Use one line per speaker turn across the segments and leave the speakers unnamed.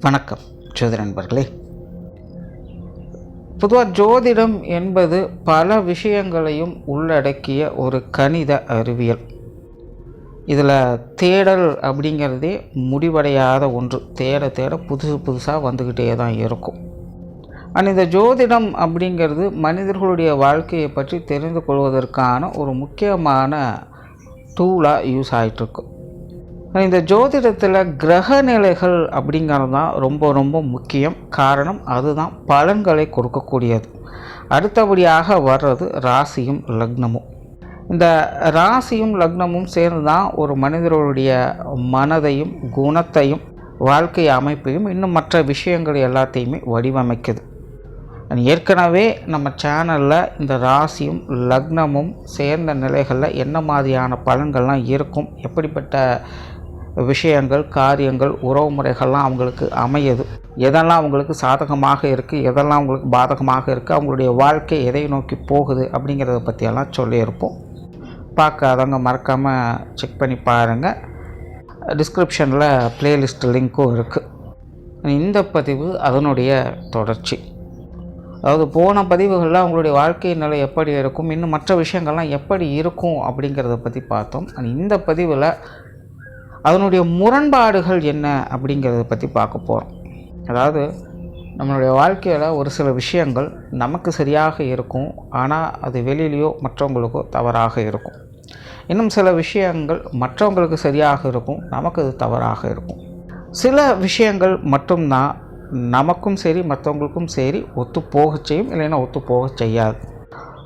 வணக்கம் ஜோதிட நண்பர்களே. பொதுவாக ஜோதிடம் என்பது பல விஷயங்களையும் உள்ளடக்கிய ஒரு கணித அறிவியல். இதில் தேடல் அப்படிங்கிறதே முடிவடையாத ஒன்று. தேட புதுசாக வந்துக்கிட்டே தான் இருக்கும். ஆனால் இந்த ஜோதிடம் அப்படிங்கிறது மனிதர்களுடைய வாழ்க்கையை பற்றி தெரிந்து கொள்வதற்கான ஒரு முக்கியமான டூலாக யூஸ் ஆகிட்டுருக்கும். இந்த ஜோதிடத்தில் கிரக நிலைகள் அப்படிங்கிறது தான் ரொம்ப முக்கியம். காரணம் அதுதான் பலன்களை கொடுக்கக்கூடியது. அடுத்தபடியாக வர்றது ராசியும் லக்னமும். இந்த ராசியும் லக்னமும் சேர்ந்து தான் ஒரு மனிதர்களுடைய மனதையும் குணத்தையும் வாழ்க்கை அமைப்பையும் இன்னும் மற்ற விஷயங்கள் எல்லாத்தையுமே வடிவமைக்குது. ஏற்கனவே நம்ம சேனலில் இந்த ராசியும் லக்னமும் சேர்ந்த நிலைகளில் என்ன மாதிரியான பலன்கள்லாம் இருக்கும், எப்படிப்பட்ட விஷயங்கள் காரியங்கள் உறவு முறைகள்லாம் அவங்களுக்கு அமையுது, எதெல்லாம் அவங்களுக்கு சாதகமாக இருக்குது, எதெல்லாம் அவங்களுக்கு பாதகமாக இருக்குது, அவங்களுடைய வாழ்க்கை எதை நோக்கி போகுது அப்படிங்கிறத பற்றியெல்லாம் சொல்லியிருப்போம். பார்க்காதவங்க மறக்காமல் செக் பண்ணி பாருங்கள். டிஸ்கிரிப்ஷனில் ப்ளேலிஸ்ட் லிங்க்கும் இருக்குது. இந்த பதிவு அதனுடைய தொடர்ச்சி. அதாவது போன பதிவுகளில் அவங்களுடைய வாழ்க்கை நிலை எப்படி இருக்கும், இன்னும் மற்ற விஷயங்கள்லாம் எப்படி இருக்கும் அப்படிங்கிறத பற்றி பார்த்தோம். இந்த பதிவில் அதனுடைய முரண்பாடுகள் என்ன அப்படிங்கிறத பற்றி பார்க்க போகிறோம். அதாவது நம்மளுடைய வாழ்க்கையில் ஒரு சில விஷயங்கள் நமக்கு சரியாக இருக்கும், ஆனால் அது வெளியிலையோ மற்றவங்களுக்கோ தவறாக இருக்கும். இன்னும் சில விஷயங்கள் மற்றவங்களுக்கு சரியாக இருக்கும், நமக்கு அது தவறாக இருக்கும். சில விஷயங்கள் மட்டும்தான் நமக்கும் சரி மற்றவங்களுக்கும் சரி ஒத்து போக செய்யும், இல்லைன்னா ஒத்து போக செய்யாது.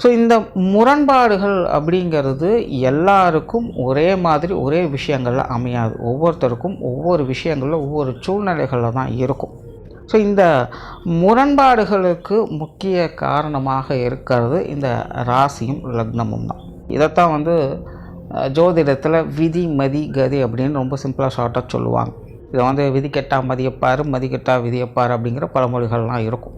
ஸோ இந்த முரண்பாடுகள் அப்படிங்கிறது எல்லாருக்கும் ஒரே மாதிரி ஒரே விஷயங்களில் அமையாது. ஒவ்வொருத்தருக்கும் ஒவ்வொரு விஷயங்களில் ஒவ்வொரு சூழ்நிலைகளில் தான் இருக்கும். ஸோ இந்த முரண்பாடுகளுக்கு முக்கிய காரணமாக இருக்கிறது இந்த ராசியும் லக்னமும் தான். இதைத்தான் ஜோதிடத்தில் விதி மதி கதி அப்படின்னு ரொம்ப சிம்பிளாக ஷார்ட்டாக சொல்லுவாங்க. இதை விதி கெட்டா மதியப்பார், மதி கெட்டா விதியப்பார் அப்படிங்கிற பழமொழிகள்லாம் இருக்கும்.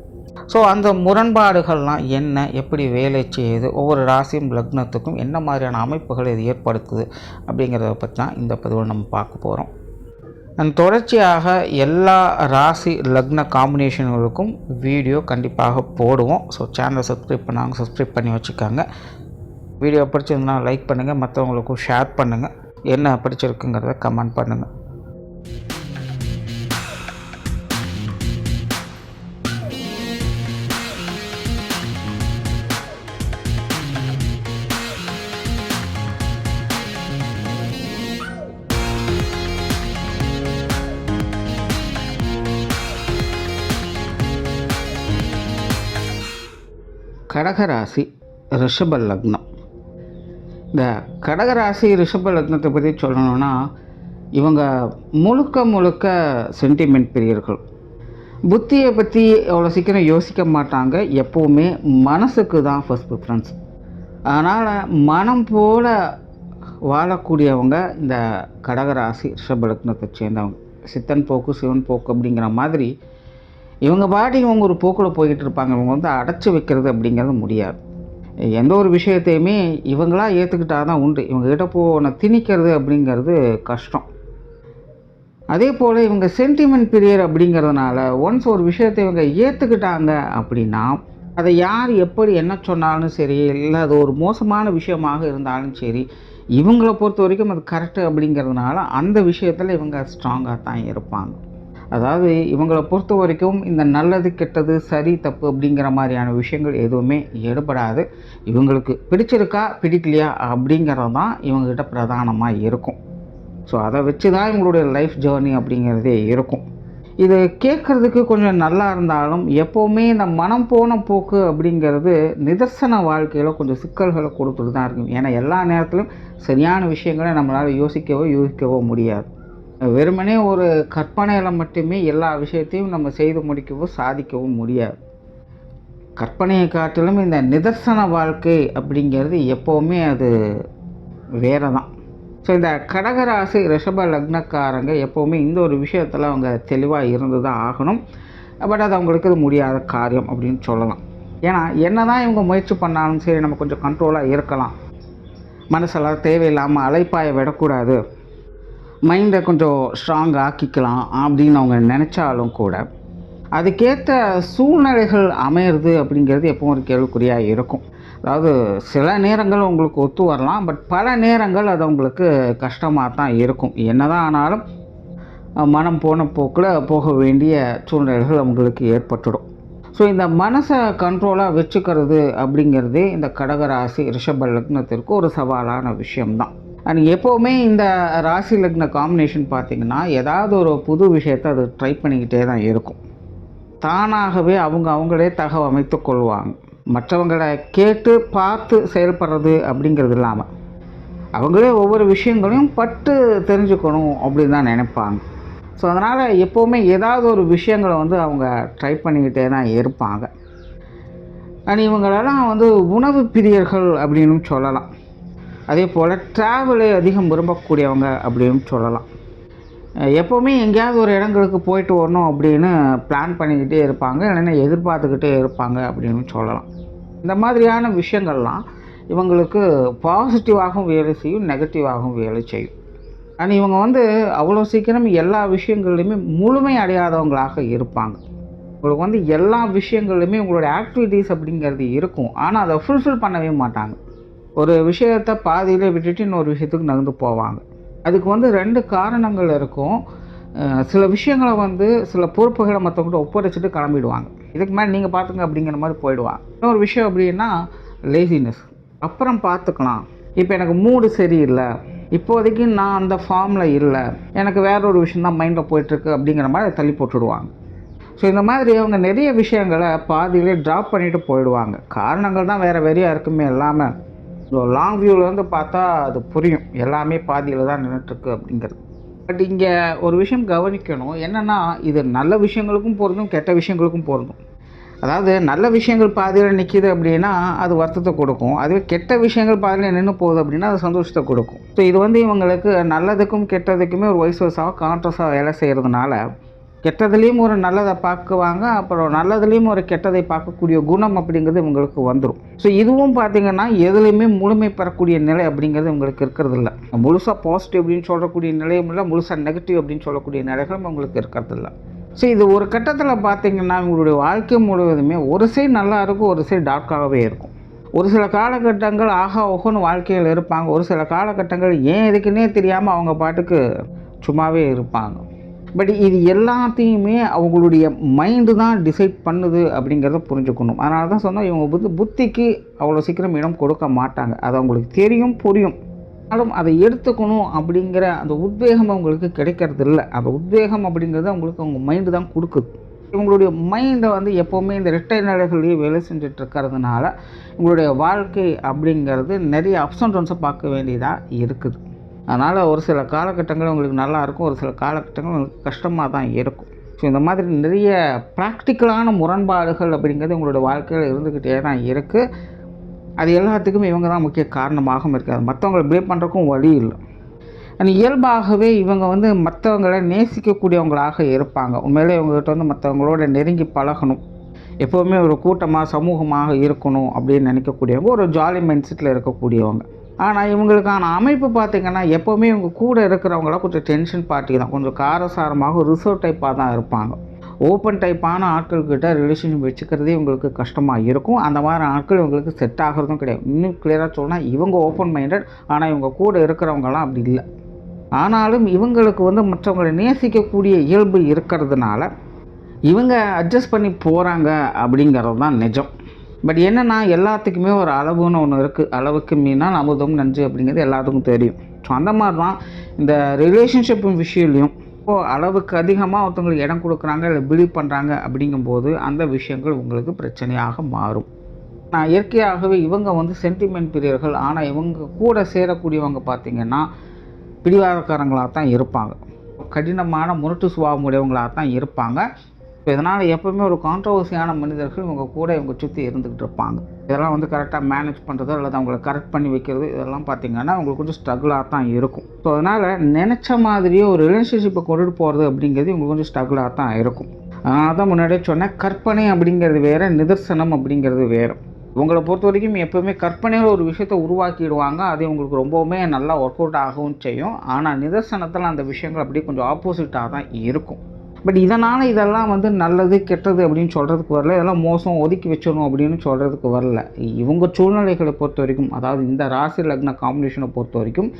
ஸோ அந்த முரண்பாடுகள்லாம் என்ன, எப்படி வேலை செய்யுது, ஒவ்வொரு ராசியும் லக்னத்துக்கும் என்ன மாதிரியான அமைப்புகள் இது ஏற்படுத்துது அப்படிங்கிறத பற்றி தான் இந்த பதிவில் நம்ம பார்க்க போகிறோம். தொடர்ச்சியாக எல்லா ராசி லக்ன காம்பினேஷன்களுக்கும் வீடியோ கண்டிப்பாக போடுவோம். ஸோ சேனலை சப்ஸ்கிரைப் பண்ணி வச்சுக்காங்க. வீடியோ பிடிச்சிருந்தா லைக் பண்ணுங்கள், மற்றவங்களுக்கும் ஷேர் பண்ணுங்கள், என்ன பிடிச்சிருக்குங்கிறத கமெண்ட் பண்ணுங்கள். கடகராசி ரிஷப லக்னம். இந்த கடகராசி ரிஷப லக்னத்தை பற்றி சொல்லணும்னா, இவங்க முழுக்க சென்டிமெண்ட் பிரியர்கள். புத்தியை பற்றி அவ்வளோ சீக்கிரம் யோசிக்க மாட்டாங்க. எப்போவுமே மனசுக்கு தான் ஃபர்ஸ்ட் ப்ரிஃபரன்ஸ். அதனால் மனம் போல் வாழக்கூடியவங்க இந்த கடகராசி ரிஷப லக்னத்தை சேர்ந்தவங்க. சித்தன் போக்கு சிவன் போக்கு அப்படிங்கிற மாதிரி இவங்க பாட்டி இவங்க ஒரு போக்கில் போய்கிட்டு இருப்பாங்க. இவங்க அடைச்சி வைக்கிறது அப்படிங்கிறது முடியாது. எந்த ஒரு விஷயத்தையுமே இவங்களாக ஏற்றுக்கிட்டால் தான் உண்டு. இவங்ககிட்ட போன திணிக்கிறது அப்படிங்கிறது கஷ்டம். அதே போல் இவங்க சென்டிமெண்ட் பீரியட் அப்படிங்கிறதுனால ஒன்ஸ் ஒரு விஷயத்தை இவங்க ஏற்றுக்கிட்டாங்க அப்படின்னா அதை யார் எப்படி என்ன சொன்னாலும் சரி, இல்லை அது ஒரு மோசமான விஷயமாக இருந்தாலும் சரி, இவங்களை பொறுத்த வரைக்கும் அது கரெக்டு அப்படிங்கிறதுனால அந்த விஷயத்தில் இவங்க ஸ்ட்ராங்காக தான் இருப்பாங்க. அதாவது இவங்களை பொறுத்த வரைக்கும் இந்த நல்லது கெட்டது சரி தப்பு அப்படிங்கிற மாதிரியான விஷயங்கள் எதுவுமே எடுபடாது. இவங்களுக்கு பிடிச்சிருக்கா பிடிக்கலையா அப்படிங்கிறது தான் இவங்ககிட்ட பிரதானமாக இருக்கும். ஸோ அதை வச்சு தான் இவங்களுடைய லைஃப் ஜேர்னி அப்படிங்கிறதே இருக்கும். இது கேட்குறதுக்கு கொஞ்சம் நல்லா இருந்தாலும் எப்போவுமே இந்த மனம் போன போக்கு அப்படிங்கிறது நிதர்சன வாழ்க்கையில் கொஞ்சம் சிக்கல்களை கொடுத்துட்டு தான் இருக்கும். ஏன்னா எல்லா நேரத்திலும் சரியான விஷயங்களை நம்மளால் யோசிக்கவோ முடியாது. வெறுமனே ஒரு கற்பனையில் மட்டுமே எல்லா விஷயத்தையும் நம்ம செய்து முடிக்கவோ சாதிக்கவும் முடியாது. கற்பனையை காட்டிலும் இந்த நிதர்சன வாழ்க்கை அப்படிங்கிறது எப்போவுமே அது வேறு தான். ஸோ இந்த கடகராசி ரிஷப லக்னக்காரங்க எப்போவுமே இந்த ஒரு விஷயத்தில் அவங்க தெளிவாக இருந்து தான் ஆகணும். பட் அது அவங்களுக்கு இது முடியாத காரியம் அப்படின்னு சொல்லலாம். ஏன்னா என்ன தான் இவங்க முயற்சி பண்ணாலும் சரி, நம்ம கொஞ்சம் கண்ட்ரோலாக இருக்கலாம். மனசெல்லாம் தேவையில்லாமல் அலைப்பாய விடக்கூடாது. மைண்டை கொஞ்சம் ஸ்ட்ராங் ஆக்கிக்கலாம் அப்படின்னு அவங்க நினச்சாலும் கூட அதுக்கேற்ற சூழ்நிலைகள் அமையிறது அப்படிங்கிறது எப்பவும் ஒரு கேள்விக்குறியாக இருக்கும். அதாவது சில நேரங்கள் உங்களுக்கு ஒத்து வரலாம், பட் பல நேரங்கள் அது உங்களுக்கு கஷ்டமாக தான் இருக்கும். என்னதான் ஆனாலும் மனம் போன போக்கில் போக வேண்டிய சூழ்நிலைகள் அவங்களுக்கு ஏற்பட்டுடும். ஸோ இந்த மனசை கண்ட்ரோலாக வச்சுக்கிறது அப்படிங்கிறதே இந்த கடகராசி ரிஷப லக்னத்திற்கு ஒரு சவாலான விஷயம்தான். அண்ட் எப்போவுமே இந்த ராசி லக்ன காம்பினேஷன் பார்த்திங்கன்னா ஏதாவது ஒரு புது விஷயத்தை அது ட்ரை பண்ணிக்கிட்டே தான் இருக்கும். தானாகவே அவங்களே தகவமைத்து கொள்வாங்க. மற்றவங்களை கேட்டு பார்த்து செயல்படுறது அப்படிங்கிறது இல்லாமல் அவங்களே ஒவ்வொரு விஷயங்களையும் பட்டு தெரிஞ்சுக்கணும் அப்படின்னு தான் நினைப்பாங்க. ஸோ அதனால் எப்போவுமே ஏதாவது ஒரு விஷயங்களை அவங்க ட்ரை பண்ணிக்கிட்டே தான் இருப்பாங்க. அண்ட் இவங்களெல்லாம் உணவு பிரியர்கள் அப்படின்னு சொல்லலாம். அதே போல் ட்ராவலை அதிகம் விரும்பக்கூடியவங்க அப்படின்னு சொல்லலாம். எப்போவுமே எங்கேயாவது ஒரு இடங்களுக்கு போயிட்டு வரணும் அப்படின்னு பிளான் பண்ணிக்கிட்டே இருப்பாங்க, இல்லைன்னா எதிர்பார்த்துக்கிட்டே இருப்பாங்க அப்படின்னு சொல்லலாம். இந்த மாதிரியான விஷயங்கள்லாம் இவங்களுக்கு பாசிட்டிவாகவும் வேலை செய்யும், நெகட்டிவாகவும் வேலை செய்யும். ஆனால் இவங்க அவ்வளோ சீக்கிரம் எல்லா விஷயங்கள்லையுமே முழுமை அடையாதவங்களாக இருப்பாங்க. உங்களுக்கு எல்லா விஷயங்கள்லையுமே உங்களோட ஆக்டிவிட்டீஸ் அப்படிங்கிறது இருக்கும், ஆனால் அதை ஃபுல்ஃபில் பண்ணவே மாட்டாங்க. ஒரு விஷயத்தை பாதியிலே விட்டுட்டு இன்னொரு விஷயத்துக்கு நகர்ந்து போவாங்க. அதுக்கு 2 காரணங்கள் இருக்கும். சில விஷயங்களை சில பொறுப்புகளை மற்றவங்கள்ட்ட ஒப்படைச்சிட்டு கிளம்பிடுவாங்க. இதுக்கு மேலே நீங்கள் பார்த்துங்க அப்படிங்கிற மாதிரி போயிடுவாங்க. இன்னொரு விஷயம் அப்படின்னா லேசினஸ். அப்புறம் பார்த்துக்கலாம், இப்போ எனக்கு மூடு சரியில்லை, இப்போதைக்கு நான் அந்த ஃபார்மில் இல்லை, எனக்கு வேற ஒரு விஷயம் தான் மைண்டில் போயிட்டுருக்கு அப்படிங்கிற மாதிரி தள்ளி போட்டுடுவாங்க. ஸோ இந்த மாதிரி அவங்க நிறைய விஷயங்களை பாதியிலே ட்ராப் பண்ணிவிட்டு போயிடுவாங்க. காரணங்கள் தான் வேறு வெறியாக இருக்குமே இல்லாமல் லாங் வியூவில் பார்த்தா அது புரியும், எல்லாமே பாதியில் தான் நின்றுட்டுருக்கு அப்படிங்கிறது. பட் இங்கே ஒரு விஷயம் கவனிக்கணும், என்னென்னா இது நல்ல விஷயங்களுக்கும் பொருந்தும், கெட்ட விஷயங்களுக்கும் பொருந்தும். அதாவது நல்ல விஷயங்கள் பாதியில் நிற்கிது அப்படின்னா அது வருத்தத்தை கொடுக்கும், அதுவே கெட்ட விஷயங்கள் பாதியில் நின்று போகுது அப்படின்னா அது சந்தோஷத்தை கொடுக்கும். ஸோ இது இவங்களுக்கு நல்லதுக்கும் கெட்டதுக்குமே ஒரு வைஸ் வர்ஸாக கான்ட்ரஸாக வேலை செய்கிறதுனால கெட்டதுலேயும் ஒரு நல்லதை பார்க்குவாங்க, அப்புறம் நல்லதுலேயும் ஒரு கெட்டதை பார்க்கக்கூடிய குணம் அப்படிங்கிறது இவங்களுக்கு வந்துடும். ஸோ இதுவும் பார்த்திங்கன்னா எதுலேயுமே முழுமை பெறக்கூடிய நிலை அப்படிங்கிறது இவங்களுக்கு இருக்கிறது இல்லை. முழுசாக பாசிட்டிவ் அப்படின்னு சொல்லக்கூடிய நிலையும் இல்லை, முழுசாக நெகட்டிவ் அப்படின்னு சொல்லக்கூடிய நிலைகளும் இவங்களுக்கு இருக்கிறது இல்லை. ஸோ இது ஒரு கட்டத்தில் பார்த்திங்கன்னா இவங்களுடைய வாழ்க்கை முழுவதுமே ஒரு சைடு நல்லா இருக்கும், ஒரு சைடு டார்க்காகவே இருக்கும். ஒரு சில காலகட்டங்கள் ஆகா ஓஹோன்னு வாழ்க்கையில் இருப்பாங்க, ஒரு சில காலகட்டங்கள் ஏன் எதுக்குன்னே தெரியாமல் அவங்க பாட்டுக்கு சும்மாவே இருப்பாங்க. பட் இது எல்லாத்தையுமே அவங்களுடைய மைண்டு தான் டிசைட் பண்ணுது அப்படிங்கிறத புரிஞ்சுக்கணும். அதனால தான் சொன்னால் இவங்க புத்திக்கு அவ்வளோ சீக்கிரம் இடம் கொடுக்க மாட்டாங்க. அது அவங்களுக்கு தெரியும், புரியும். ஆனாலும் அதை எடுத்துக்கணும் அப்படிங்கிற அந்த உத்வேகம் அவங்களுக்கு கிடைக்கிறது இல்லை. அந்த உத்வேகம் அப்படிங்கிறது அவங்களுக்கு அவங்க மைண்டு தான் கொடுக்குது. இவங்களுடைய மைண்டை எப்போவுமே இந்த இரட்டை நிலைகளையே வேலை செஞ்சுட்டு இருக்கிறதுனால இவங்களுடைய வாழ்க்கை அப்படிங்கிறது நிறைய அப்ஸ் அண்ட் டவுன்ஸை பார்க்க வேண்டியதாக இருக்குது. அதனால் ஒரு சில காலகட்டங்கள் உங்களுக்கு நல்லாயிருக்கும், ஒரு சில காலகட்டங்கள் உங்களுக்கு கஷ்டமாக தான் இருக்கும். ஸோ இந்த மாதிரி நிறைய ப்ராக்டிக்கலான முரண்பாடுகள் அப்படிங்கிறது உங்களோட வாழ்க்கையில் இருந்துக்கிட்டே தான் இருக்குது. அது எல்லாத்துக்கும் இவங்க தான் முக்கிய காரணமாகவும் இருக்காது. மற்றவங்களை ப்ளேம் பண்ணுறக்கும் வழி இல்லை. இயல்பாகவே இவங்க மற்றவங்களை நேசிக்கக்கூடியவங்களாக இருப்பாங்க. உண்மையிலே இவங்ககிட்ட மற்றவங்களோட நெருங்கி பழகணும், எப்போவுமே ஒரு கூட்டமாக சமூகமாக இருக்கணும் அப்படின்னு நினைக்கக்கூடியவங்க, ஒரு ஜாலி மைண்ட் செட்டில் இருக்கக்கூடியவங்க. ஆனால் இவங்களுக்கான அமைப்பு பார்த்திங்கன்னா எப்போவுமே இவங்க கூட இருக்கிறவங்களாம் கொஞ்சம் டென்ஷன் பார்ட்டி தான், கொஞ்சம் காரசாரமாக ரிசர்வ் டைப்பாக தான் இருப்பாங்க. ஓப்பன் டைப்பான ஆட்கள்கிட்ட ரிலேஷன்ஷிப் வச்சுக்கிறதே இவங்களுக்கு கஷ்டமாக இருக்கும். அந்த மாதிரி ஆட்கள் இவங்களுக்கு செட் ஆகிறதும் கிடையாது. இன்னும் கிளியராக சொன்னால் இவங்க ஓப்பன் மைண்டட், ஆனால் இவங்க கூட இருக்கிறவங்களாம் அப்படி இல்லை. ஆனாலும் இவங்களுக்கு மற்றவங்களை நேசிக்கக்கூடிய இயல்பு இருக்கிறதுனால இவங்க அட்ஜஸ்ட் பண்ணி போகிறாங்க அப்படிங்கிறது தான் நிஜம். பட் என்னென்னா எல்லாத்துக்குமே ஒரு அளவுன்னு ஒன்று இருக்குது. அளவுக்கு மீனால் அமுதம் நஞ்சு அப்படிங்கிறது எல்லாத்துக்கும் தெரியும். ஸோ அந்த மாதிரி தான் இந்த ரிலேஷன்ஷிப் விஷயத்துலையும் இப்போது அளவுக்கு அதிகமாக ஒருத்தவங்களுக்கு இடம் கொடுக்குறாங்க, இல்லை பிலீவ் பண்ணுறாங்க அப்படிங்கும்போது அந்த விஷயங்கள் உங்களுக்கு பிரச்சனையாக மாறும். நான் இயற்கையாகவே இவங்க சென்டிமெண்ட் பிரியர்கள், ஆனால் இவங்க கூட சேரக்கூடியவங்க பார்த்திங்கன்னா பிடிவாதக்காரங்களாக தான் இருப்பாங்க, கடினமான முரட்டு சுபாவம் உடையவங்களாக தான் இருப்பாங்க. ஸோ இதனால் எப்போவுமே ஒரு கான்ட்ரவர்சியான மனிதர்கள் இவங்க கூட இவங்க சுற்றி இருந்துக்கிட்டு இருப்பாங்க. இதெல்லாம் கரெக்டாக மேனேஜ் பண்ணுறது அல்லது அவங்கள கரெக்ட் பண்ணி வைக்கிறது இதெல்லாம் பார்த்திங்கன்னா அவங்களுக்கு கொஞ்சம் ஸ்ட்ரகிளாக தான் இருக்கும். ஸோ அதனால் நினச்ச மாதிரியே ஒரு ரிலேஷன்ஷிப்பை கொண்டுட்டு போகிறது அப்படிங்கிறது இவங்களுக்கு கொஞ்சம் ஸ்ட்ரகிளாக தான் இருக்கும். அதனால தான் முன்னாடியே சொன்னேன், கற்பனை அப்படிங்கிறது வேறு, நிதர்சனம் அப்படிங்கிறது வேறு. இவங்கள பொறுத்த வரைக்கும் எப்போவுமே கற்பனையில் ஒரு விஷயத்தை உருவாக்கிடுவாங்க. அது இவங்களுக்கு ரொம்பவுமே நல்லா ஒர்க் அவுட் ஆகவும் செய்யும். ஆனால் நிதர்சனத்தில் அந்த விஷயங்கள் அப்படியே கொஞ்சம் ஆப்போசிட்டாக தான் இருக்கும். பட் இதனால் இதெல்லாம் வந்து நல்லது கெட்டது அப்படின்னு சொல்கிறதுக்கு வரல, இதெல்லாம் மோசம் ஒதுக்கி வச்சிடணும் அப்படின்னு சொல்கிறதுக்கு வரல. இவங்க சூழ்நிலைகளை பொறுத்த வரைக்கும், அதாவது இந்த ராசி லக்ன காம்பினேஷனை பொறுத்த வரைக்கும்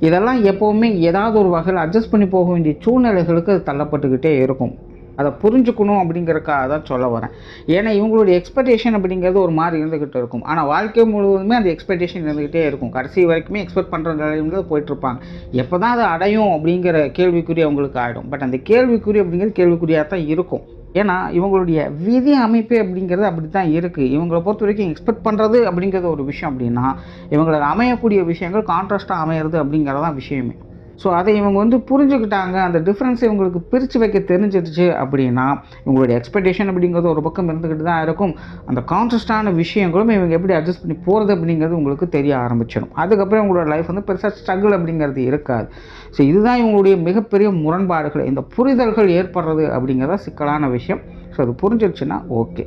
இதெல்லாம் எப்போவுமே ஏதாவது ஒரு வகையில் அட்ஜஸ்ட் பண்ணி போக வேண்டிய சூழ்நிலைகளுக்கு அது தள்ளப்பட்டுக்கிட்டே இருக்கும். அதை புரிஞ்சுக்கணும் அப்படிங்கிறக்காக தான் சொல்ல வரேன். ஏன்னா இவங்களுடைய எக்ஸ்பெக்டேஷன் அப்படிங்கிறது ஒரு மாதிரி இருந்துக்கிட்டு இருக்கும். ஆனால் வாழ்க்கை முழுவதுமே அந்த எக்ஸ்பெக்டேஷன் இருந்துக்கிட்டே இருக்கும். கடைசி வரைக்குமே எக்ஸ்பெக்ட் பண்ணுற நிலையில போயிட்டுருப்பாங்க. எப்போ தான் அது அடையும் அப்படிங்கிற கேள்விக்குறி அவங்களுக்கு ஆகிடும். பட் அந்த கேள்விக்குறி அப்படிங்கிறது கேள்விக்குறியாக தான் இருக்கும். ஏன்னா இவங்களுடைய விதி அமைப்பு அப்படிங்கிறது அப்படி தான் இருக்குது. இவங்களை பொறுத்த வரைக்கும் எக்ஸ்பெக்ட் பண்ணுறது அப்படிங்கிறது ஒரு விஷயம் அப்படின்னா, இவங்களுக்கு அமையக்கூடிய விஷயங்கள் கான்ட்ராஸ்ட்டாக அமையிறது அப்படிங்கிறது தான் விஷயமே. ஸோ அதை இவங்க வந்து புரிஞ்சுக்கிட்டாங்க, அந்த டிஃப்ரென்ஸை இவங்களுக்கு பிரித்து வைக்க தெரிஞ்சிடுச்சு அப்படின்னா, இவங்களுடைய எக்ஸ்பெக்டேஷன் அப்படிங்கிறது ஒரு பக்கம் இருந்துக்கிட்டு தான் இருக்கும். அந்த கான்ட்ராஸ்டான விஷயங்களும் இவங்க எப்படி அட்ஜஸ்ட் பண்ணி போகிறது அப்படிங்கிறது உங்களுக்கு தெரிய ஆரம்பிச்சிடும். அதுக்கப்புறம் இவங்களோட லைஃப் வந்து பெருசாக ஸ்ட்ரகிள் அப்படிங்கிறது இருக்காது. ஸோ இதுதான் இவங்களுடைய மிகப்பெரிய முரண்பாடுகள். இந்த புரிதல்கள் ஏற்படுறது அப்படிங்கிறத சிக்கலான விஷயம். ஸோ அது புரிஞ்சிடுச்சுன்னா ஓகே.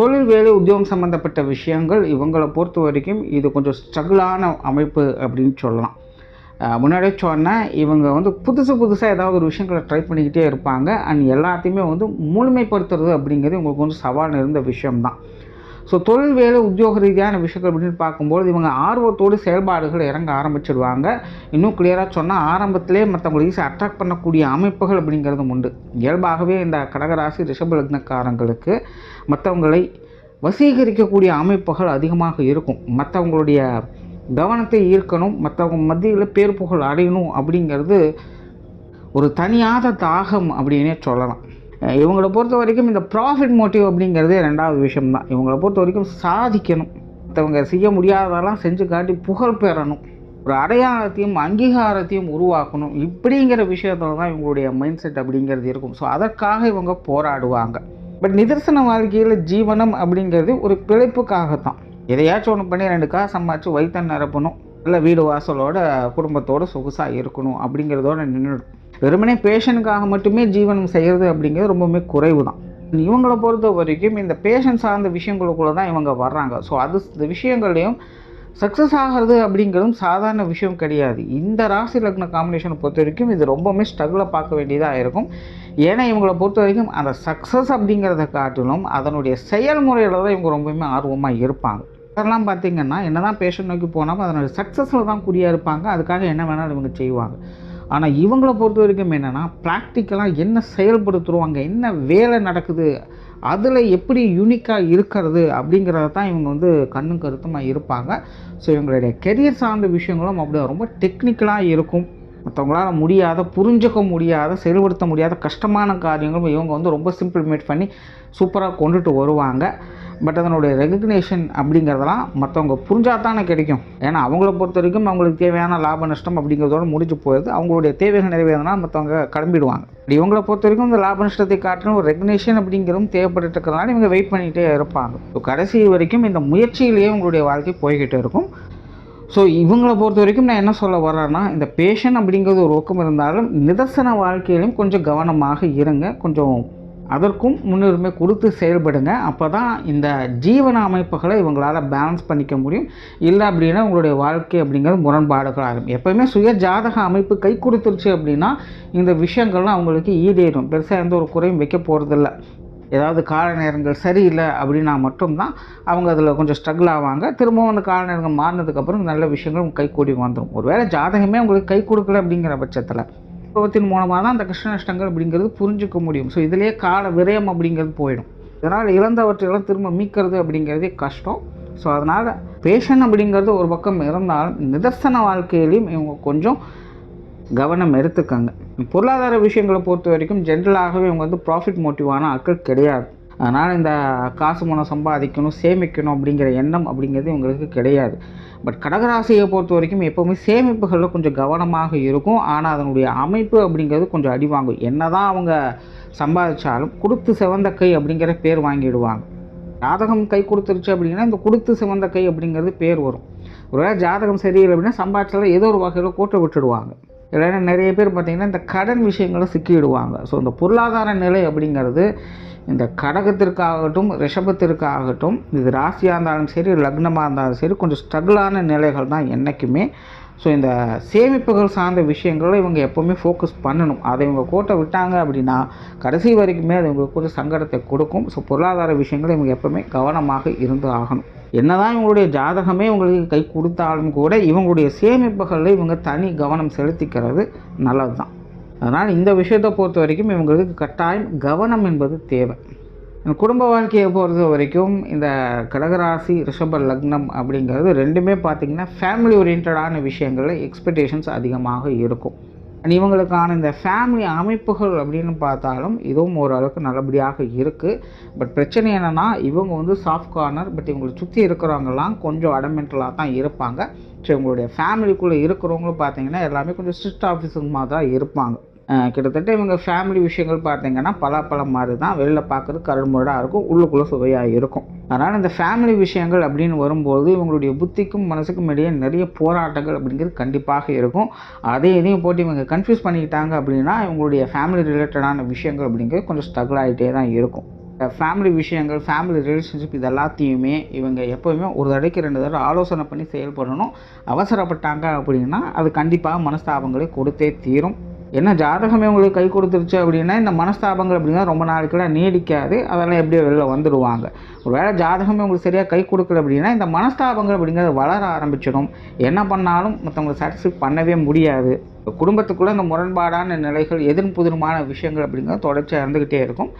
தொழில், வேலை, உத்தியோகம் சம்மந்தப்பட்ட விஷயங்கள் இவங்களை பொறுத்த வரைக்கும் இது கொஞ்சம் ஸ்ட்ரகிளான அமைப்பு அப்படின்னு சொல்லலாம். முன்னாடியே சொன்னேன், இவங்க வந்து புதுசாக ஏதாவது ஒரு விஷயங்களை ட்ரை பண்ணிக்கிட்டே இருப்பாங்க. அண்ட் எல்லாத்தையுமே வந்து முழுமைப்படுத்துறது அப்படிங்கிறது இவங்களுக்கு கொஞ்சம் சவால் இருந்த விஷயம்தான். ஸோ தொழில், வேலை, உத்தியோக ரீதியான விஷயங்கள் அப்படின்னு பார்க்கும்போது இவங்க ஆர்வத்தோடு செயல்பாடுகள் இறங்க ஆரம்பிச்சிடுவாங்க. இன்னும் கிளியராக சொன்னால் ஆரம்பத்திலே மற்றவங்களை ஈஸியாக அட்ராக்ட் பண்ணக்கூடிய அமைப்புகள் அப்படிங்கிறதும் உண்டு. இயல்பாகவே இந்த கடகராசி ரிஷப லக்னக்காரங்களுக்கு மற்றவங்களை வசீகரிக்கக்கூடிய அமைப்புகள் அதிகமாக இருக்கும். மற்றவங்களுடைய கவனத்தை ஈர்க்கணும், மற்றவங்க மத்தியில் பேர் புகழ் அடையணும் அப்படிங்கிறது ஒரு தனியாத தாகம் அப்படின்னே சொல்லலாம். இவங்களை பொறுத்த வரைக்கும் இந்த ப்ராஃபிட் மோட்டிவ் அப்படிங்கிறதே ரெண்டாவது விஷயம்தான். இவங்களை பொறுத்த வரைக்கும் சாதிக்கணும், மற்றவங்க செய்ய முடியாததெல்லாம் செஞ்சு காட்டி புகழ் பெறணும், ஒரு அடையாளத்தையும் அங்கீகாரத்தையும் உருவாக்கணும். இப்படிங்கிற விஷயத்துல தான் இவங்களுடைய மைண்ட் செட் அப்படிங்கிறது இருக்கும். ஸோ அதற்காக இவங்க போராடுவாங்க. பட் நிதர்சன வாழ்க்கையில் ஜீவனம் அப்படிங்கிறது ஒரு பிழைப்புக்காகத்தான். எதையாச்சும் ஒன்று பண்ணி 2 காசு சம்பாதிச்சு வயிற்ற நிரப்பணும், இல்லை வீடு வாசலோட குடும்பத்தோடு சொகுசாக இருக்கணும் அப்படிங்கிறதோட நின்றுடும். வெறுமனே பேஷனுக்காக மட்டுமே ஜீவனம் செய்கிறது அப்படிங்கிறது ரொம்பவுமே குறைவு தான். இவங்களை பொறுத்த வரைக்கும் இந்த பேஷன் சார்ந்த விஷயங்களுக்குள்ளே தான் இவங்க வர்றாங்க. ஸோ இந்த விஷயங்கள்லையும் சக்ஸஸ் ஆகிறது அப்படிங்கிறதும் சாதாரண விஷயம் கிடையாது. இந்த ராசி லக்ன காம்பினேஷனை பொறுத்த வரைக்கும் இது ரொம்பவுமே ஸ்ட்ரகிளாக பார்க்க வேண்டியதாக இருக்கும். ஏன்னா இவங்களை பொறுத்த வரைக்கும் அந்த சக்ஸஸ் அப்படிங்கிறத காட்டிலும் அதனுடைய செயல்முறையில் தான் இவங்க ரொம்பவுமே ஆர்வமாக இருப்பாங்க. அதெல்லாம் பார்த்திங்கன்னா என்ன தான் பேஷன் நோக்கி போனாலும் அதனுடைய சக்ஸஸில் தான் குறியாக இருப்பாங்க. அதுக்காக என்ன வேணாலும் இவங்க செய்வாங்க. ஆனால் இவங்களை பொறுத்த வரைக்கும் என்னென்னா ப்ராக்டிக்கலாக என்ன செயல்படுத்துருவாங்க, என்ன வேலை நடக்குது, அதில் எப்படி யூனிக்காக இருக்கிறது அப்படிங்கிறத தான் இவங்க வந்து கண்ணும் கருத்துமாக இருப்பாங்க. ஸோ இவங்களுடைய கெரியர் சார்ந்த விஷயங்களும் அப்படியே ரொம்ப டெக்னிக்கலாக இருக்கும். மற்றவங்களால் முடியாத, புரிஞ்சுக்க முடியாத, செயல்படுத்த முடியாத கஷ்டமான காரியங்களும் இவங்க வந்து ரொம்ப சிம்பிளிமேட் பண்ணி சூப்பராக கொண்டுட்டு வருவாங்க. பட் அதனுடைய ரெகக்னேஷன் அப்படிங்கிறதெல்லாம் மற்றவங்க புரிஞ்சால் தானே கிடைக்கும். ஏன்னா அவங்கள பொறுத்த வரைக்கும் அவங்களுக்கு தேவையான லாப நஷ்டம் அப்படிங்கிறதோட முடிஞ்சு போயிடுது. அவங்களுடைய தேவைகள் நிறைவேறினா மற்றவங்க கிளம்பிடுவாங்க. இவங்களை பொறுத்த வரைக்கும் இந்த லாப நஷ்டத்தை காட்டின ஒரு ரெகக்னேஷன் அப்படிங்கிறதும் தேவைப்பட்டு இருக்கிறதுனால இவங்க வெயிட் பண்ணிகிட்டே இருப்பாங்க. ஸோ கடைசி வரைக்கும் இந்த முயற்சியிலேயே உங்களுடைய வாழ்க்கை போய்கிட்டே இருக்கும். ஸோ இவங்களை பொறுத்த வரைக்கும் நான் என்ன சொல்ல வரேன்னா, இந்த பேஷன் அப்படிங்கிறது ஒரு ஊக்கம் இருந்தாலும் நிதர்சன வாழ்க்கையிலும் கொஞ்சம் கவனமாக இருங்க. கொஞ்சம் அதற்கும் முன்னுரிமை கொடுத்து செயல்படுங்க. அப்போ தான் இந்த ஜீவன அமைப்புகளை இவங்களால் பேலன்ஸ் பண்ணிக்க முடியும். இல்லை அப்படின்னா உங்களுடைய வாழ்க்கை அப்படிங்கிறது முரண்பாடுகள் ஆகும். எப்போயுமே சுய ஜாதக அமைப்பு கை கொடுத்துருச்சு அப்படின்னா இந்த விஷயங்கள்லாம் அவங்களுக்கு ஈடேறும். பெருசாக எந்த ஒரு குறையும் வைக்க போகிறதில்ல. ஏதாவது கால நேரங்கள் சரியில்லை அப்படின்னா மட்டும்தான் அவங்க அதில் கொஞ்சம் ஸ்ட்ரகிள் ஆவாங்க. திரும்பவும் அந்த கால நேரங்கள் மாறினதுக்கப்புறம் நல்ல விஷயங்கள் கை கூடி வந்துடும். ஒருவேளை ஜாதகமே உங்களுக்கு கை கொடுக்கல அப்படிங்கிற பட்சத்தில் அனுபவத்தின் மூலமாக தான் அந்த கஷ்ட நஷ்டங்கள் அப்படிங்கிறது புரிஞ்சிக்க முடியும். ஸோ இதிலே கால விரயம் அப்படிங்கிறது போயிடும். இதனால் இழந்தவற்றையெல்லாம் திரும்ப மீட்கிறது அப்படிங்கிறதே கஷ்டம். ஸோ அதனால் பேஷன் அப்படிங்கிறது ஒரு பக்கம் இருந்தாலும் நிதர்சன வாழ்க்கையிலையும் இவங்க கொஞ்சம் கவனம் எடுத்துக்கங்க. பொருளாதார விஷயங்களை பொறுத்த வரைக்கும் ஜென்ரலாகவே இவங்க வந்து ப்ராஃபிட் மோட்டிவான ஆட்கள் கிடையாது. அதனால் இந்த காசு பணம் சம்பாதிக்கணும், சேமிக்கணும் அப்படிங்கிற எண்ணம் அப்படிங்கிறது இவங்களுக்கு கிடையாது. பட் கடகராசியை பொறுத்த வரைக்கும் எப்போவுமே சேமிப்புகளில் கொஞ்சம் கவனமாக இருக்கும். ஆனால் அதனுடைய அமைப்பு அப்படிங்கிறது கொஞ்சம் அடிவாங்கும். என்ன தான் அவங்க சம்பாதிச்சாலும் கொடுத்து சிவந்த கை அப்படிங்கிற பேர் வாங்கிடுவாங்க. ஜாதகம் கை கொடுத்துருச்சு அப்படின்னா இந்த கொடுத்து சிவந்த கை அப்படிங்கிறது பேர் வரும். ஒருவேளை ஜாதகம் சரியில்லை அப்படின்னா சம்பாதிச்சாலும் ஏதோ ஒரு வகையில் கூட்ட விட்டுடுவாங்க. இல்லைன்னா நிறைய பேர் பார்த்திங்கன்னா இந்த கடன் விஷயங்களை சிக்கிடுவாங்க. ஸோ இந்த பொருளாதார நிலை அப்படிங்கிறது இந்த கடகத்திற்காகட்டும் ரிஷபத்திற்காகட்டும், இது ராசியாக இருந்தாலும் சரி லக்னமாக இருந்தாலும் சரி கொஞ்சம் ஸ்ட்ரகிளான நிலைகள் தான் என்றைக்குமே. ஸோ இந்த சேமிப்புகள் சார்ந்த விஷயங்களை இவங்க எப்போவுமே ஃபோக்கஸ் பண்ணணும். அதை இவங்க கோட்டை விட்டாங்க அப்படின்னா கடைசி வரைக்குமே அது இவங்களுக்கு கொஞ்சம் சங்கடத்தை கொடுக்கும். ஸோ பொருளாதார விஷயங்களை இவங்க எப்போவுமே கவனமாக இருந்து ஆகணும். என்னதான் இவங்களுடைய ஜாதகமே உங்களுக்கு கை கொடுத்தாலும் கூட இவங்களுடைய சேமிப்புகளில் இவங்க தனி கவனம் செலுத்திக்கிறது நல்லது தான். அதனால் இந்த விஷயத்தை பொறுத்த வரைக்கும் இவங்களுக்கு கட்டாயம் கவனம் என்பது தேவை. குடும்ப வாழ்க்கையை பொறுத்த வரைக்கும் இந்த கடகராசி ரிஷப லக்னம் அப்படிங்கிறது ரெண்டுமே பார்த்திங்கன்னா ஃபேமிலி ஓரியன்டான விஷயங்களில் எக்ஸ்பெக்டேஷன்ஸ் அதிகமாக இருக்கும். அண்ட் இவங்களுக்கான இந்த ஃபேமிலி அமைப்புகள் அப்படின்னு பார்த்தாலும் இதுவும் ஓரளவுக்கு நல்லபடியாக இருக்குது. பட் பிரச்சனை என்னென்னா இவங்க வந்து சாஃப்ட் கார்னர். பட் இவங்களை சுற்றி இருக்கிறவங்கலாம் கொஞ்சம் அடமெண்டலாக தான் இருப்பாங்க. ஸோ இவங்களுடைய ஃபேமிலிக்குள்ளே இருக்கிறவங்களும் பார்த்திங்கன்னா எல்லாமே கொஞ்சம் ஸ்ட்ரிக்ட் ஆஃபீஸர்மாக தான் இருப்பாங்க. கிட்டத்தட்ட இவங்க ஃபேமிலி விஷயங்கள் பார்த்திங்கன்னா பலாப்பழம் மாதிரி தான், வெளில பார்க்குறது கருமுரடாக இருக்கும், உள்ளுக்குள்ளே சுவையாக இருக்கும். அதனால் இந்த ஃபேமிலி விஷயங்கள் அப்படின்னு வரும்போது இவங்களுடைய புத்திக்கும் மனசுக்கும் இடையே நிறைய போராட்டங்கள் அப்படிங்கிறது கண்டிப்பாக இருக்கும். இதையும் போட்டு இவங்க கன்ஃபியூஸ் பண்ணிக்கிட்டாங்க அப்படின்னா இவங்களுடைய ஃபேமிலி ரிலேட்டடான விஷயங்கள் அப்படிங்கிறது கொஞ்சம் ஸ்ட்ரகிள் ஆகிட்டே தான் இருக்கும். ஃபேமிலி விஷயங்கள், ஃபேமிலி ரிலேஷன்ஷிப் இது எல்லாத்தையுமே இவங்க எப்போவுமே ஒரு தடவைக்கு 2 தடவை ஆலோசனை பண்ணி செயல்படணும். அவசரப்பட்டாங்க அப்படின்னா அது கண்டிப்பாக மனஸ்தாபங்களை கொடுத்தே தீரும். என்ன ஜாதகமே உங்களுக்கு கை கொடுத்துருச்சு அப்படின்னா இந்த மனஸ்தாபங்கள் அப்படின்னா ரொம்ப நாளைக்குலாம் நீடிக்காது. அதெல்லாம் எப்படியோ வெளில வந்துடுவாங்க. ஒரு வேளை ஜாதகமே உங்களுக்கு சரியாக கை கொடுக்கல அப்படின்னா இந்த மனஸ்தாபங்கள் அப்படிங்கிறது வளர ஆரம்பிச்சிடும். என்ன பண்ணாலும் மற்றவங்களை சாட்டிஸ்ஃபை பண்ணவே முடியாது. குடும்பத்துக்குள்ளே இந்த முரண்பாடான நிலைகள் எதிரும் புதிருமான விஷயங்கள் அப்படிங்கிறது தொடர்ச்சியாக இருந்துக்கிட்டே இருக்கும்.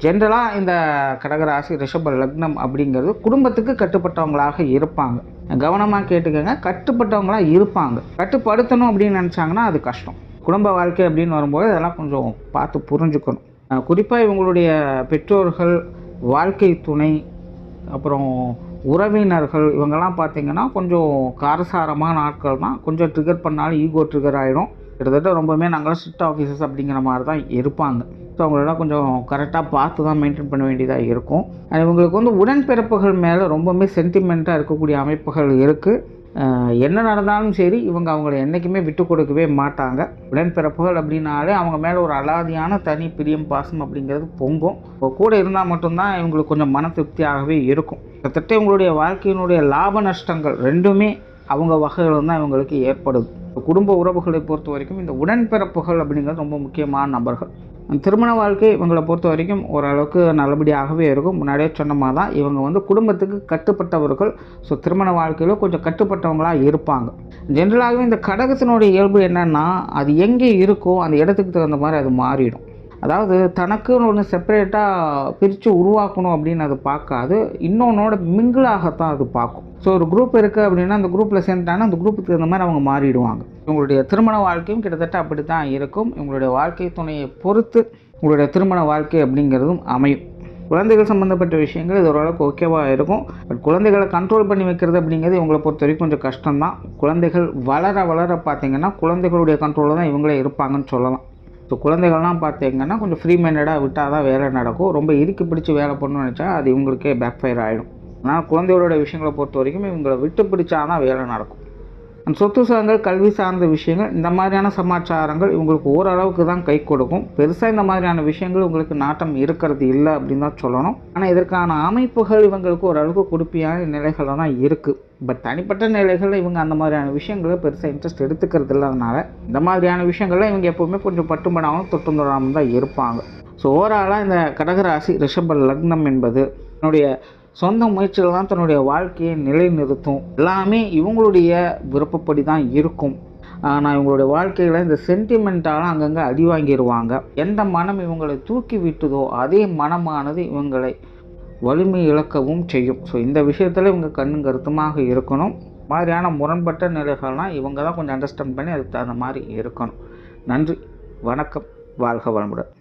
ஜென்ரலாக இந்த கடகராசி ரிஷப லக்னம் அப்படிங்கிறது குடும்பத்துக்கு கட்டுப்பட்டவங்களாக இருப்பாங்க. கவனமாக கேட்டுக்கோங்க, கட்டுப்பட்டவங்களாக இருப்பாங்க. கட்டுப்படுத்தணும் அப்படின்னு நினச்சாங்கன்னா அது கஷ்டம். குடும்ப வாழ்க்கை அப்படின்னு வரும்போது இதெல்லாம் கொஞ்சம் பார்த்து புரிஞ்சுக்கணும். குறிப்பாக இவங்களுடைய பெற்றோர்கள், வாழ்க்கை துணை, அப்புறம் உறவினர்கள் இவங்கெல்லாம் பார்த்திங்கன்னா கொஞ்சம் காரசாரமான ஆட்கள் தான். கொஞ்சம் ட்ரிகர் பண்ணாலும் ஈகோ ட்ரிகர் ஆகிடும். கிட்டத்தட்ட ரொம்பவுமே நாங்களாம் ஸ்ட்ரிக்ட் ஆஃபீஸர்ஸ் அப்படிங்கிற மாதிரி தான் இருப்பாங்க. ஸோ அவங்களெல்லாம் கொஞ்சம் கரெக்டாக பார்த்து தான் மெயின்டைன் பண்ண வேண்டியதாக இருக்கும். இவங்களுக்கு வந்து உடன்பிறப்புகள் மேலே ரொம்பவுமே சென்டிமெண்ட்டாக இருக்கக்கூடிய அமைப்புகள் இருக்குது. என்ன நடந்தாலும் சரி இவங்க அவங்கள என்றைக்குமே விட்டு கொடுக்கவே மாட்டாங்க. உடன்பிறப்புகள் அப்படின்னாலே அவங்க மேலே ஒரு அலாதியான தனி பிரியம் பாசம் அப்படிங்கிறது பொங்கும். கூட இருந்தால் மட்டும்தான் இவங்களுக்கு கொஞ்சம் மன திருப்தியாகவே இருக்கும். கிட்டத்தட்ட இவங்களுடைய வாழ்க்கையினுடைய லாப நஷ்டங்கள் ரெண்டுமே அவங்க வகைகள் தான் இவங்களுக்கு ஏற்படுது. குடும்ப உறவுகளை பொறுத்த வரைக்கும் இந்த உடன்பிறப்புகள் அப்படிங்கிறது ரொம்ப முக்கியமான நபர்கள். திருமண வாழ்க்கை இவங்களை பொறுத்த வரைக்கும் ஓரளவுக்கு நல்லபடியாகவே இருக்கும். முன்னாடியே சொன்னமாக தான் இவங்க வந்து குடும்பத்துக்கு கட்டுப்பட்டவர்கள். ஸோ திருமண வாழ்க்கையில் கொஞ்சம் கட்டுப்பட்டவங்களாக இருப்பாங்க. ஜென்ரலாகவே இந்த கடகத்தினுடைய இயல்பு என்னென்னா அது எங்கே இருக்கோ அந்த இடத்துக்கு தகுந்த மாதிரி அது மாறிடும். அதாவது தனக்குன்னு ஒன்று செப்பரேட்டாக பிரித்து உருவாக்கணும் அப்படின்னு அது பார்க்காது, இன்னொன்னோட மிங்கிளாகத்தான் அது பார்க்கும். ஸோ ஒரு குரூப் இருக்குது அப்படின்னா அந்த குரூப்பில் சேர்ந்துட்டாங்கன்னா அந்த குரூப்புக்கு தகுந்த மாதிரி அவங்க மாறிடுவாங்க. இவங்களுடைய திருமண வாழ்க்கையும் கிட்டத்தட்ட அப்படி தான் இருக்கும். இவங்களுடைய வாழ்க்கை துணையை பொறுத்து உங்களுடைய திருமண வாழ்க்கை அப்படிங்கிறதும் அமையும். குழந்தைகள் சம்மந்தப்பட்ட விஷயங்கள் இது ஓரளவுக்கு ஓகேவாக இருக்கும். பட் குழந்தைகளை கண்ட்ரோல் பண்ணி வைக்கிறது அப்படிங்கிறது இவங்களை பொறுத்த வரைக்கும் கொஞ்சம் கஷ்டம்தான். குழந்தைகள் வளர வளர பார்த்திங்கன்னா குழந்தைகளுடைய கண்ட்ரோலில் தான் இவங்களே இருப்பாங்கன்னு சொல்லலாம். ஸோ குழந்தைகள்லாம் பார்த்திங்கன்னா கொஞ்சம் ஃப்ரீ மைண்டடாக விட்டால் தான் வேலை நடக்கும். ரொம்ப இறுக்கி பிடிச்சி வேலை பண்ணணும்னு நினச்சா அது இவங்களுக்கே பேக் ஃபயர் ஆகிடும். ஆனால் குழந்தைகளோட விஷயங்களை பொறுத்த வரைக்கும் இவங்களை விட்டு பிடிச்சா தான் வேலை நடக்கும். அந்த சொத்து சார்ந்த கல்வி சார்ந்த விஷயங்கள் இந்த மாதிரியான சமாச்சாரங்கள் இவங்களுக்கு ஓரளவுக்கு தான் கை கொடுக்கும். பெருசாக இந்த மாதிரியான விஷயங்கள் உங்களுக்கு நாட்டம் இருக்கிறது இல்லை அப்படின்னு தான் சொல்லணும். ஆனால் இதற்கான அமைப்புகள் இவங்களுக்கு ஓரளவுக்கு கொடுப்பியான நிலைகளில் தான் இருக்குது. பட் தனிப்பட்ட நிலைகளில் இவங்க அந்த மாதிரியான விஷயங்களை பெருசாக இன்ட்ரெஸ்ட் எடுத்துக்கிறது இல்லாதனால இந்த மாதிரியான விஷயங்கள்லாம் இவங்க எப்போவுமே கொஞ்சம் பட்டும்படாமல் தொட்டுந்துடாமல் தான் இருப்பாங்க. ஸோ ஓவராலாக இந்த கடகராசி ரிஷப லக்னம் என்பது என்னுடைய சொந்த முயற்சிகள் தான் தன்னுடைய வாழ்க்கையை நிலைநிறுத்தும். எல்லாமே இவங்களுடைய விருப்பப்படி தான் இருக்கும். ஆனால் இவங்களுடைய வாழ்க்கையில் இந்த சென்டிமெண்ட்டால் அங்கங்கே அடி வாங்கிடுவாங்க. எந்த மனம் இவங்களை தூக்கி விட்டுதோ அதே மனமானது இவங்களை வலிமை இழக்கவும் செய்யும். ஸோ இந்த விஷயத்தில் இவங்க கண்ணும் கருத்துமாக இருக்கணும். மாதிரியான முரண்பட்ட நிலைகள்லாம் இவங்க தான் கொஞ்சம் அண்டர்ஸ்டாண்ட் பண்ணி அதுக்கு தகுந்த மாதிரி இருக்கணும். நன்றி, வணக்கம், வாழ்க வளமுடன்.